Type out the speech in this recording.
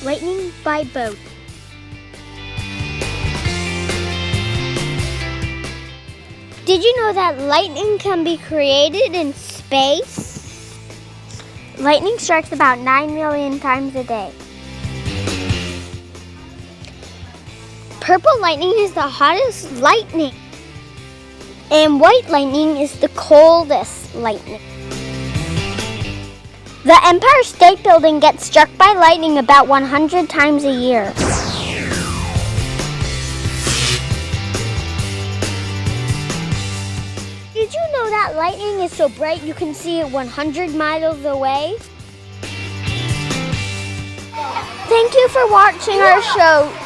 Lightning by Bodhi. Did you know that lightning can be created in space? Lightning strikes about 9 million times a day. Purple lightning is the hottest lightning, and white lightning is the coldest lightning. The Empire State Building gets struck by lightning about 100 times a year. Did you know that lightning is so bright you can see it 100 miles away? Thank you for watching our show.